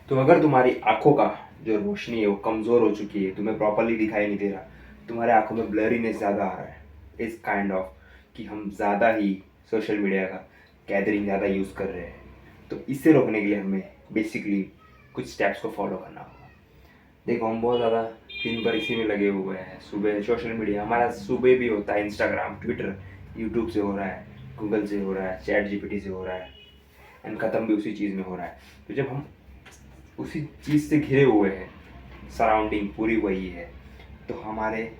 तो अगर तुम्हारी आंखों का जो रोशनी है वो कमज़ोर हो चुकी है, तुम्हें प्रॉपरली दिखाई नहीं दे रहा, तुम्हारे आंखों में ब्लरीनेस ज़्यादा आ रहा है, इस काइंड ऑफ कि हम ज़्यादा ही सोशल मीडिया का गैदरिंग ज़्यादा यूज़ कर रहे हैं, तो इससे रोकने के लिए हमें बेसिकली कुछ स्टेप्स को फॉलो करना होगा। देखो, हम बहुत ज़्यादा दिन भर इसी में लगे हुए हैं। सुबह सोशल मीडिया हमारा सुबह भी होता है, इंस्टाग्राम, ट्विटर, यूट्यूब से हो रहा है, गूगल से हो रहा है, चैट जीपीटी से हो रहा है, एंड ख़त्म भी उसी चीज़ में हो रहा है। तो जब हम उसी चीज़ से घिरे हुए हैं, सराउंडिंग पूरी वही है, तो हमारे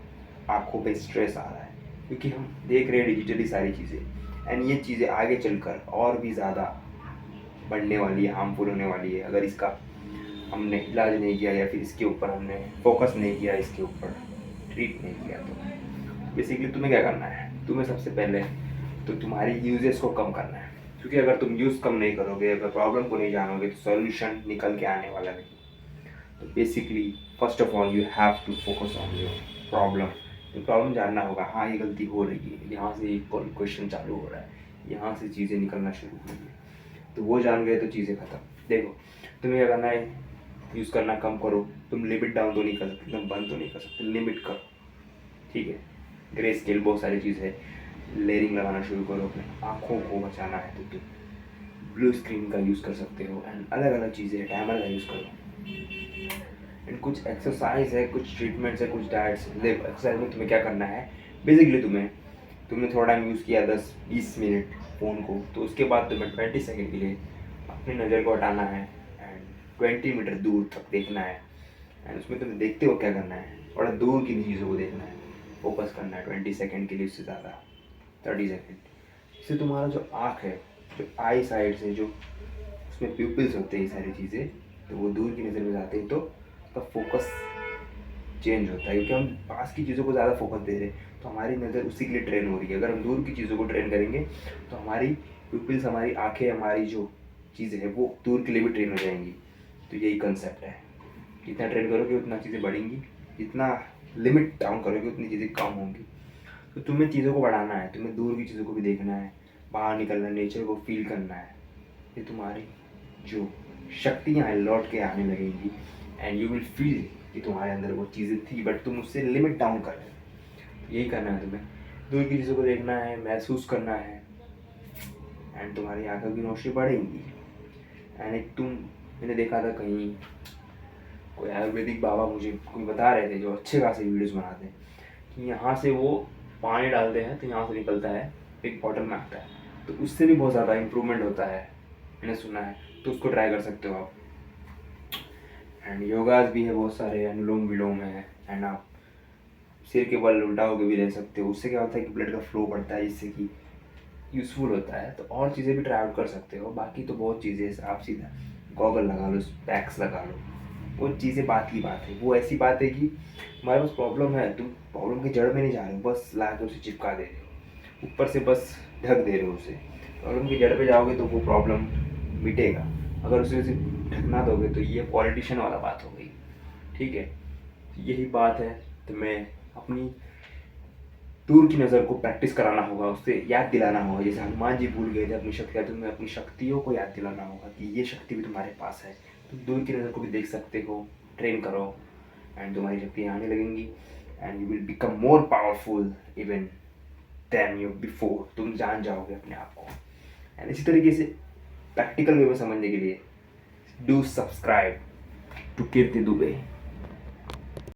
आंखों पे स्ट्रेस आ रहा है, क्योंकि हम देख रहे हैं डिजिटली सारी चीज़ें, एंड ये चीज़ें आगे चलकर और भी ज़्यादा बढ़ने वाली है, हार्मफुल होने वाली है, अगर इसका हमने इलाज नहीं किया या फिर इसके ऊपर हमने फोकस नहीं किया, इसके ऊपर ट्रीट नहीं किया। तो बेसिकली तुम्हें क्या करना है, तुम्हें सबसे पहले तो तुम्हारी यूजेस को कम करना है, क्योंकि अगर तुम यूज़ कम नहीं करोगे, अगर प्रॉब्लम को नहीं जानोगे, तो सॉल्यूशन निकल के आने वाला नहीं। तो basically first of all you have to focus on your problem. Problem जानना होगा, हाँ ये गलती हो रही है, यहाँ से क्वेश्चन चालू हो रहा है, यहाँ से चीज़ें निकलना शुरू हुई है, तो वो जान गए तो चीज़ें ख़त्म। देखो, तुम्हें क्या करना है, यूज़ करना कम करो। तुम लिमिट डाउन तो नहीं कर सकते, एकदम बंद तो नहीं कर सकते, लिमिट करो, ठीक है। ग्रे स्केल बहुत सारी चीज़ है, लेयरिंग लगाना शुरू करो। अपने आँखों को बचाना है तो तुम ब्लू स्क्रीन का यूज़ कर सकते हो, एंड अलग अलग चीज़ें हैं, टाइमर का यूज़ करो, एंड कुछ एक्सरसाइज है, कुछ ट्रीटमेंट्स है, कुछ डाइट्स। देखो, एक्सरसाइज में तुम्हें क्या करना है, बेसिकली तुमने थोड़ा टाइम यूज़ किया, 10-20 मिनट फ़ोन को, तो उसके बाद तुम्हें 20 सेकेंड के लिए अपनी नज़र को हटाना है, एंड 20 मीटर दूर तक देखना है, एंड उसमें तुम्हें देखते हो क्या करना है, थोड़ा दूर की चीज़ों को देखना है, फोकस करना है 20 सेकेंड के लिए, उससे ज़्यादा 30 सेकेंड। इससे तुम्हारा जो आँख है, जो आई साइड से जो उसमें प्यूपिल्स होते हैं, ये सारी चीज़ें, तो वो दूर की नज़र में जाते हैं, तो उसका फोकस चेंज होता है, क्योंकि हम पास की चीज़ों को ज़्यादा फोकस दे रहे हैं, तो हमारी नज़र उसी के लिए ट्रेन हो रही है। अगर हम दूर की चीज़ों को ट्रेन करेंगे, तो हमारी प्यूपिल्स, हमारी आँखें, हमारी जो चीज़ें हैं वो दूर के लिए भी ट्रेन हो जाएंगी। तो यही कंसेप्ट है, जितना ट्रेन करोगे उतना चीज़ें बढ़ेंगी, जितना लिमिट डाउन करोगे उतनी चीज़ें कम होंगी। तो तुम्हें चीज़ों को बढ़ाना है, तुम्हें दूर की चीज़ों को भी देखना है, बाहर निकलना है, नेचर को फील करना है। ये तुम्हारी जो शक्तियाँ हैं लौट के आने लगेंगी, एंड यू विल फील कि तुम्हारे अंदर वो चीज़ें थी, बट तुम उससे लिमिट डाउन कर रहे हो। यही करना है तुम्हें, दूर की चीज़ों को देखना है, महसूस करना है, एंड तुम्हारी आंखों की रोशनी बढ़ेंगी। एंड एक मैंने देखा था कहीं, कोई आयुर्वेदिक बाबा मुझे कोई बता रहे थे, जो अच्छे खासे वीडियोस बनाते हैं, कि यहाँ से वो पानी डालते हैं तो यहाँ से निकलता है, एक बॉटल में आता है, तो उससे भी बहुत ज़्यादा इम्प्रूवमेंट होता है, मैंने सुना है। तो उसको ट्राई कर सकते हो आप। एंड योगाज भी है बहुत सारे, अनुलोम विलोम है, एंड आप सिर के बल उल्टा होकर भी रह सकते हो। उससे क्या होता है कि ब्लड का फ्लो बढ़ता है, जिससे कि यूज़फुल होता है। तो और चीज़ें भी ट्राई आउट कर सकते हो। बाकी तो बहुत चीज़ें हैं, आप सीधा गॉगल लगा लो, स्पेक्स लगा लो, वो चीज़ें बात की बात है। वो ऐसी बात है कि हमारे पास प्रॉब्लम है, तुम प्रॉब्लम की जड़ में नहीं जा रहे हो, बस ला के उसे चिपका दे रहे हो, ऊपर से बस ढक दे रहे हो उसे। प्रॉब्लम की जड़ पे जाओगे तो वो प्रॉब्लम मिटेगा। अगर उसे ढकना दोगे तो ये पॉलिटिशियन वाला बात हो गई, ठीक है। यही बात है, तो मैं अपनी दूर की नज़र को प्रैक्टिस कराना होगा, उससे याद दिलाना होगा। जैसे हनुमान जी भूल गए थे अपनी शक्तियाँ, तुम्हें अपनी शक्तियों को याद दिलाना होगा कि ये शक्ति भी तुम्हारे पास है, तुम दूर की नज़र को भी देख सकते हो। ट्रेन करो, एंड तुम्हारी शक्तियाँ आने लगेंगी, and you will become more powerful even then you before. तुम जान जाओगे अपने आप को। एंड इसी तरीके से प्रैक्टिकल वे में समझने के लिए do subscribe to Kirti Dubey.